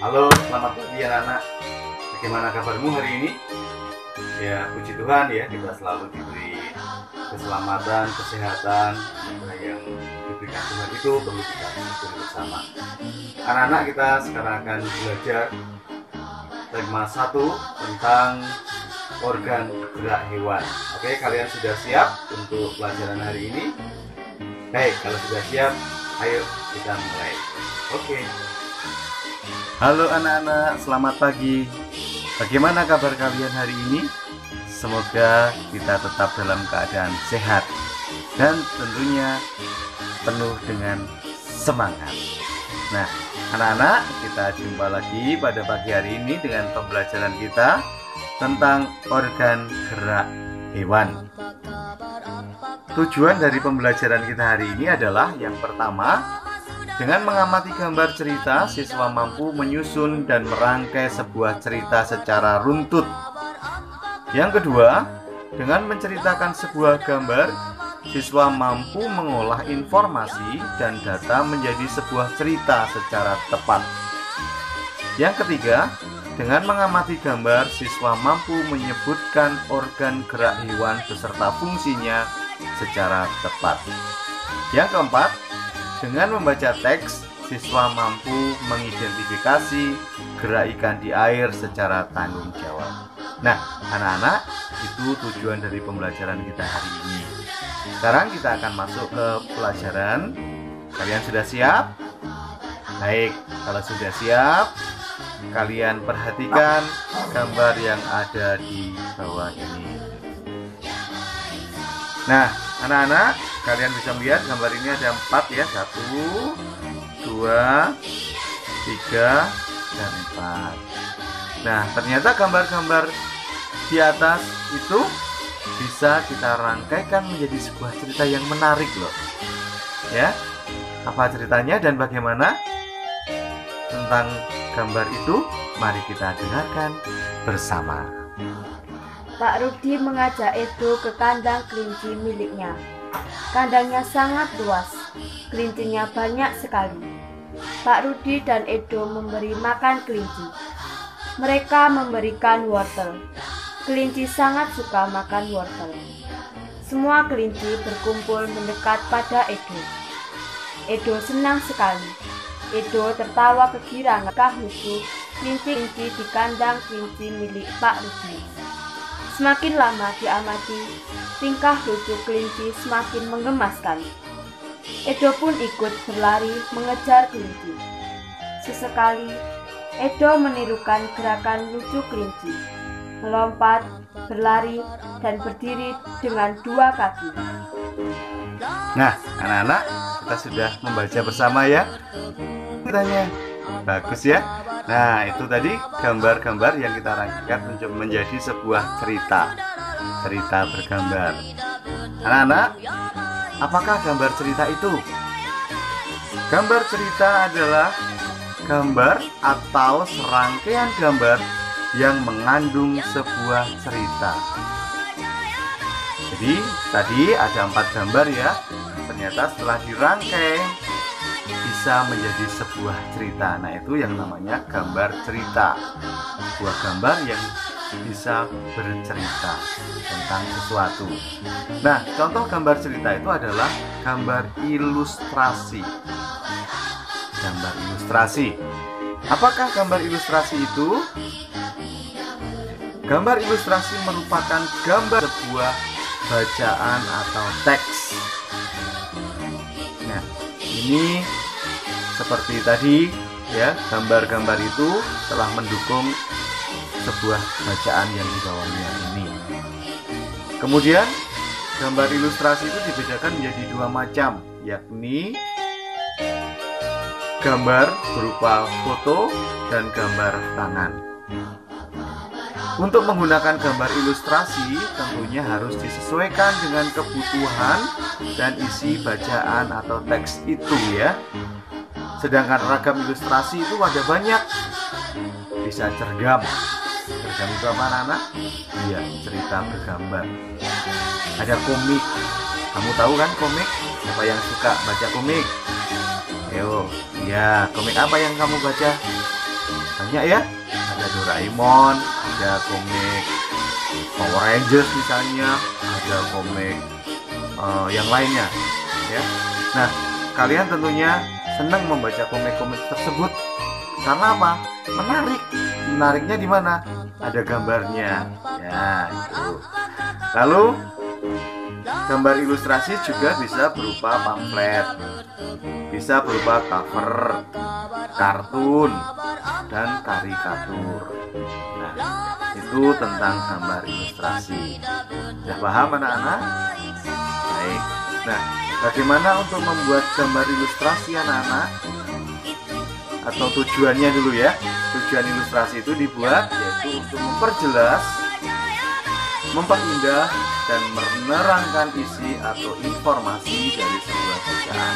Halo, selamat pagi anak-anak. Bagaimana kabarmu hari ini? Ya, puji Tuhan ya, kita selalu diberi keselamatan, kesehatan yang diberikan Tuhan itu perlu kita syukuri bersama. Anak-anak, kita sekarang akan belajar tema 1 tentang organ gerak hewan. Oke, kalian sudah siap untuk pelajaran hari ini? Baik, kalau sudah siap, ayo kita mulai. Oke. Halo anak-anak, selamat pagi. Bagaimana kabar kalian hari ini? Semoga kita tetap dalam keadaan sehat dan tentunya penuh dengan semangat. Nah, anak-anak, kita jumpa lagi pada pagi hari ini dengan pembelajaran kita tentang organ gerak hewan. Tujuan dari pembelajaran kita hari ini adalah yang pertama, dengan mengamati gambar cerita, siswa mampu menyusun dan merangkai sebuah cerita secara runtut. Yang kedua, dengan menceritakan sebuah gambar, siswa mampu mengolah informasi dan data menjadi sebuah cerita secara tepat. Yang ketiga, dengan mengamati gambar, siswa mampu menyebutkan organ gerak hewan beserta fungsinya secara tepat. Yang keempat, dengan membaca teks, siswa mampu mengidentifikasi gerak ikan di air secara tanggung jawab. Nah, anak-anak, itu tujuan dari pembelajaran kita hari ini. Sekarang kita akan masuk ke pelajaran. Kalian sudah siap? Baik, kalau sudah siap, kalian perhatikan gambar yang ada di bawah ini. Nah, anak-anak, kalian bisa melihat gambar ini ada 4 ya, 1, 2, 3, dan 4. Nah, ternyata gambar-gambar di atas itu bisa kita rangkaikan menjadi sebuah cerita yang menarik loh. Ya, apa ceritanya dan bagaimana tentang gambar itu? Mari kita dengarkan bersama. Pak Rudi mengajak Edo ke kandang kelinci miliknya. Kandangnya sangat luas, kelincinya banyak sekali. Pak Rudi dan Edo memberi makan kelinci. Mereka memberikan wortel. Kelinci sangat suka makan wortel. Semua kelinci berkumpul mendekat pada Edo. Edo senang sekali. Edo tertawa kegirangan lucu kelinci-kelinci di kandang kelinci milik Pak Rudi. Semakin lama diamati, tingkah lucu kelinci semakin menggemaskan. Edo pun ikut berlari mengejar kelinci. Sesekali, Edo menirukan gerakan lucu kelinci, melompat, berlari, dan berdiri dengan 2 kaki. Nah, anak-anak, kita sudah membaca bersama ya. Ceritanya bagus ya. Nah, itu tadi gambar-gambar yang kita rangkaikan menjadi sebuah cerita bergambar. Anak-anak, apakah gambar cerita itu? Gambar cerita adalah gambar atau serangkaian gambar yang mengandung sebuah cerita. Jadi, tadi ada 4 gambar ya. Ternyata setelah dirangkai bisa menjadi sebuah cerita. Nah, itu yang namanya gambar cerita. Sebuah gambar yang bisa bercerita tentang sesuatu. Nah, contoh gambar cerita itu adalah gambar ilustrasi. Gambar ilustrasi. Apakah gambar ilustrasi itu? Gambar ilustrasi merupakan gambar sebuah bacaan atau teks. Nah, ini seperti tadi ya, gambar-gambar itu telah mendukung sebuah bacaan yang di bawahnya ini. Kemudian gambar ilustrasi itu dibedakan menjadi 2 macam, yakni gambar berupa foto dan gambar tangan. Untuk menggunakan gambar ilustrasi tentunya harus disesuaikan dengan kebutuhan dan isi bacaan atau teks itu ya. Sedangkan ragam ilustrasi itu ada banyak. Bisa cergam. Cergam itu apa anak-anak? Iya, cerita bergambar. Ada komik. Kamu tahu kan komik? Siapa yang suka baca komik? Ayo, ya, komik apa yang kamu baca? banyak ya, ada Doraemon, ada komik Power Rangers misalnya, ada komik yang lainnya ya. Nah, kalian tentunya senang membaca komik-komik tersebut karena apa? Menarik. Menariknya di mana? Ada gambarnya. Ya, itu. Lalu gambar ilustrasi juga bisa berupa pamflet, bisa berupa cover, kartun, dan karikatur. Nah, itu tentang gambar ilustrasi. Sudah paham anak-anak? Baik. Nah, bagaimana untuk membuat gambar ilustrasi anak-anak? Atau tujuannya dulu ya. Tujuan ilustrasi itu dibuat yaitu untuk memperjelas, memperindah, dan menerangkan isi atau informasi dari sebuah bacaan.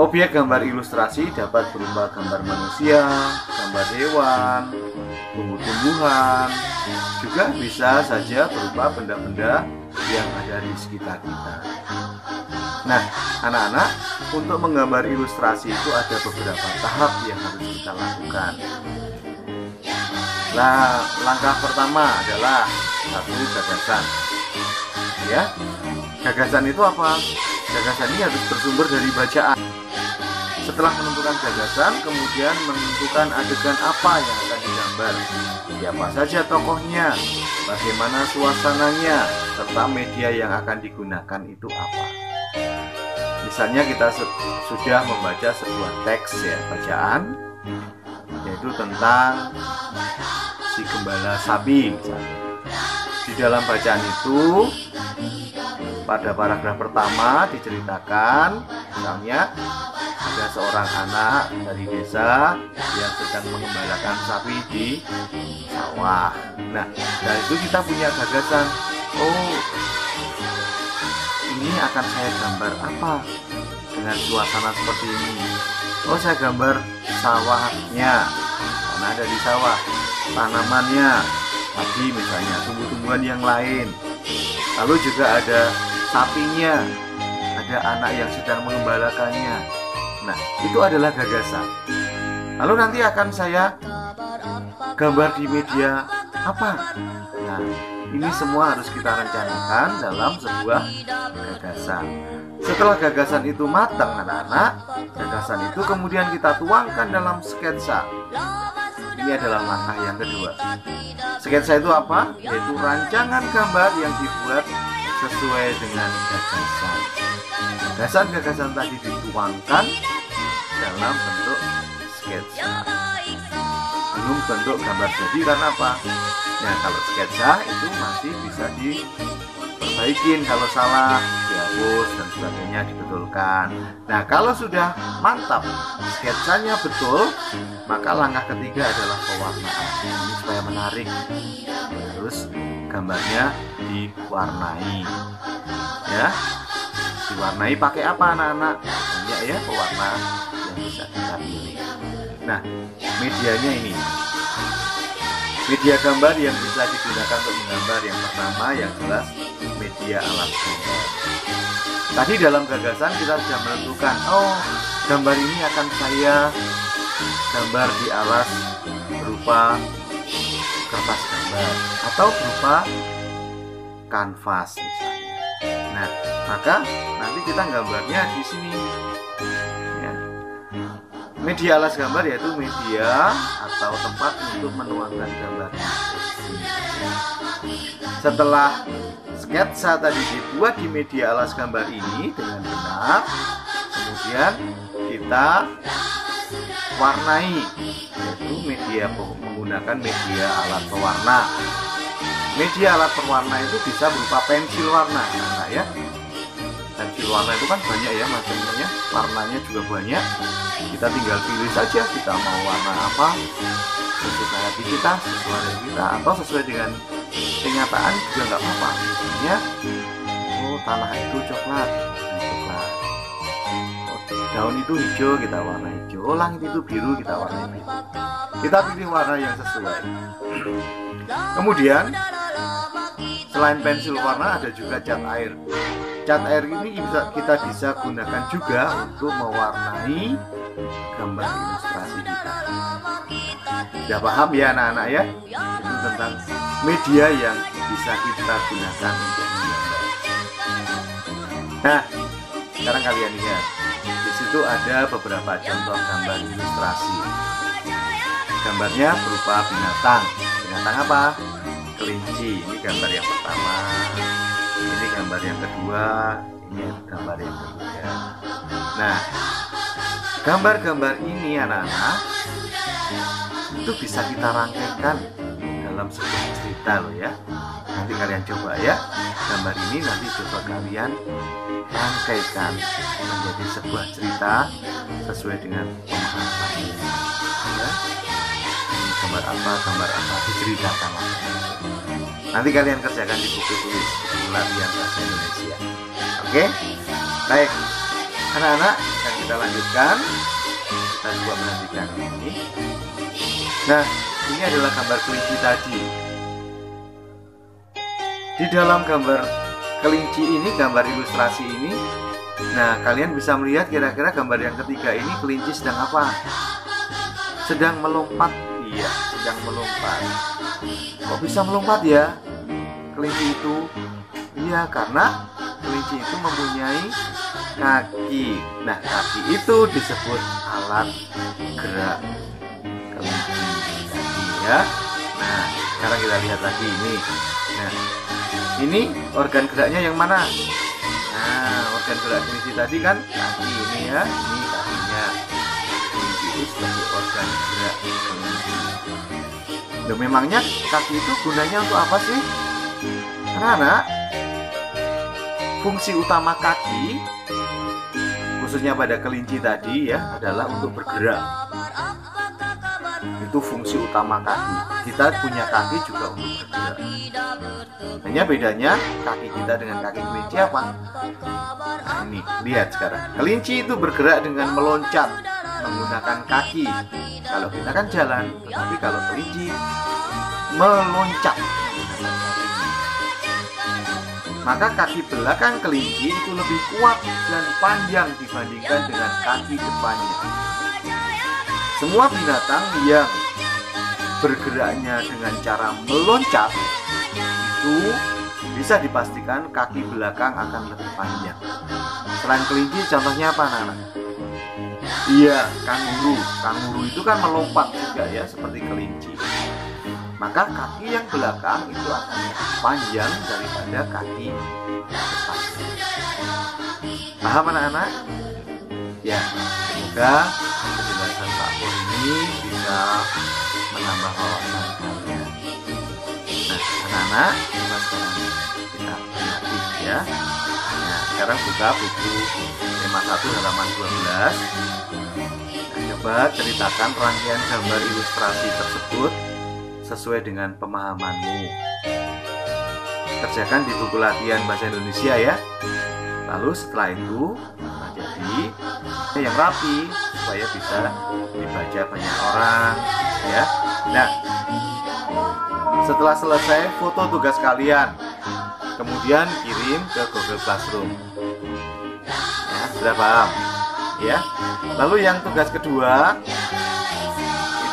Objek gambar ilustrasi dapat berupa gambar manusia, gambar hewan, tumbuh-tumbuhan, juga bisa saja berupa benda-benda yang ada di sekitar kita. Nah, anak-anak, untuk menggambar ilustrasi itu ada beberapa tahap yang harus kita lakukan. Nah, langkah pertama adalah satu, gagasan. Ya, gagasan itu apa? Gagasan ini harus bersumber dari bacaan. Setelah menentukan gagasan, kemudian menentukan adegan apa yang akan digambar, siapa saja tokohnya, bagaimana suasananya, serta media yang akan digunakan itu apa. Misalnya kita sudah membaca sebuah teks ya, bacaan, yaitu tentang si gembala sapi misalnya. Di dalam bacaan itu, pada paragraf pertama diceritakan misalnya ada seorang anak dari desa yang sedang mengembalakan sapi di sawah. Nah, dari itu kita punya gagasan, oh ini akan saya gambar apa dengan suasana seperti ini. Oh, saya gambar sawahnya karena ada di sawah, tanamannya tadi misalnya, tumbuh-tumbuhan yang lain, lalu juga ada sapinya, ada anak yang sedang mengembalakannya. Nah, itu adalah gagasan. Lalu nanti akan saya gambar di media apa? Nah, ini semua harus kita rencanakan dalam sebuah gagasan. Setelah gagasan itu matang anak-anak, gagasan itu kemudian kita tuangkan dalam sketsa. Ini adalah langkah yang kedua. Sketsa itu apa? Yaitu rancangan gambar yang dibuat sesuai dengan gagasan. Gagasan-gagasan tadi dituangkan dalam bentuk sketsa, belum bentuk gambar jadi. Karena apa? Ya, kalau sketsa itu masih bisa diperbaikin, kalau salah dihapus dan sebagainya, dibetulkan. Nah, kalau sudah mantap sketsanya betul, maka langkah ketiga adalah pewarnaan. Ini supaya menarik, terus gambarnya diwarnai ya. Diwarnai pakai apa anak-anak? Banyak ya pewarna yang bisa kita pilih. Nah, medianya ini, media gambar yang bisa digunakan untuk menggambar yang pertama yang jelas media alat gambar. Tadi dalam gagasan kita sudah menentukan, oh gambar ini akan saya gambar di alas berupa kertas gambar atau berupa kanvas misalnya. Nah, maka nanti kita gambarnya di sini ya. Media alas gambar yaitu media atau tempat untuk menuangkan gambarnya. Setelah sketsa tadi dibuat di media alas gambar ini dengan benar, kemudian kita warnai, yaitu media menggunakan media alat pewarna. Media alat pewarna itu bisa berupa pensil warna, nah ya. Pensil warna itu kan banyak ya macamnya, warnanya juga banyak. Kita tinggal pilih saja kita mau warna apa, sesuai hati kita, sesuai dengan kita, atau sesuai dengan kenyataan juga nggak apa-apa. Misalnya, oh tanah itu coklat, coklat. Oh, daun itu hijau, kita warna hijau. Oh, langit itu biru, kita warna biru. Kita pilih warna yang sesuai. Kemudian selain pensil warna ada juga cat air. Cat air ini kita bisa gunakan juga untuk mewarnai gambar ilustrasi kita. Sudah paham ya anak-anak ya? Itu tentang media yang bisa kita gunakan untuk menggambar. Nah, sekarang kalian lihat. Di situ ada beberapa contoh gambar ilustrasi. Gambarnya berupa binatang. Binatang apa? Kelinci. Ini gambar yang pertama. Ini gambar yang kedua. Ini gambar yang ketiga. Nah, gambar-gambar ini anak-anak itu bisa kita rangkaikan dalam sebuah cerita loh ya. Nanti kalian coba ya. Gambar ini nanti coba kalian rangkaikan menjadi sebuah cerita sesuai dengan pemahaman ya. Ini gambar apa diceritakan. Nanti kalian kerjakan di buku tulis latihan bahasa Indonesia. Oke? Baik. Anak-anak, dan kita lanjutkan. Kita coba perhatikan ini. Nah, ini adalah gambar kelinci tadi. Di dalam gambar kelinci ini, gambar ilustrasi ini, nah kalian bisa melihat kira-kira gambar yang ketiga ini kelinci sedang apa? Sedang melompat. Iya, sedang melompat. Kok bisa melompat ya kelinci itu? Iya, karena kelinci itu mempunyai kaki. Nah, kaki itu disebut alat gerak kelinci tadi ya. Nah, sekarang kita lihat lagi ini. Nah, ini organ geraknya yang mana? Nah, organ gerak kelinci tadi kan kaki ini ya. Ini kakinya. Kelinci itu sebagai organ gerak kelinci. Loh, memangnya kaki itu gunanya untuk apa sih? Anak-anak, fungsi utama kaki khususnya pada kelinci tadi ya adalah untuk bergerak. Itu fungsi utama kaki. Kita punya kaki juga untuk bergerak. Hanya bedanya kaki kita dengan kaki kelinci apa? Nah, ini lihat sekarang. Kelinci itu bergerak dengan meloncat menggunakan kaki. Kalau kita kan jalan, tetapi kalau kelinci meloncat menggunakan kakinya. Maka kaki belakang kelinci itu lebih kuat dan panjang dibandingkan dengan kaki depannya. Semua binatang yang bergeraknya dengan cara meloncat itu bisa dipastikan kaki belakang akan lebih panjang. Selain kelinci, contohnya apa anak-anak? Iya, kanguru. Kanguru itu kan melompat juga ya, seperti kelinci. Maka kaki yang belakang itu akan lebih panjang daripada kaki depan. Paham anak-anak? Ya, semoga penjelasan Pak Pur ini bisa menambah wawasan kalian. Nah, anak-anak, coba sekarang kita kreatif ya. Nah, sekarang buka buku tema 1 halaman 12. Nah, coba ceritakan rangkaian gambar ilustrasi tersebut sesuai dengan pemahamanmu. Kerjakan di buku latihan bahasa Indonesia ya. Lalu setelah itu jadi yang rapi supaya bisa dibaca banyak orang ya. Nah, setelah selesai foto tugas kalian, kemudian kirim ke Google Classroom. Ya, sudah paham ya. Lalu yang tugas kedua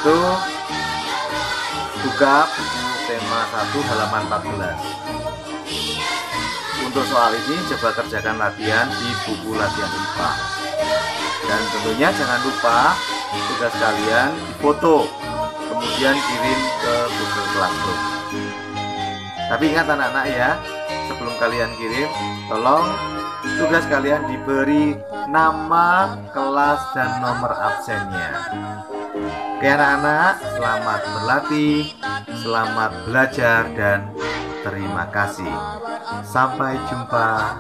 itu buka buku tema 1 halaman 14. Untuk soal ini coba kerjakan latihan di buku latihan IPA. Dan tentunya jangan lupa tugas kalian difoto, kemudian kirim ke Google Classroom. Tapi ingat anak-anak ya, sebelum kalian kirim, tolong tugas kalian diberi nama, kelas, dan nomor absennya. Oke anak-anak, selamat berlatih, selamat belajar, dan terima kasih. Sampai jumpa.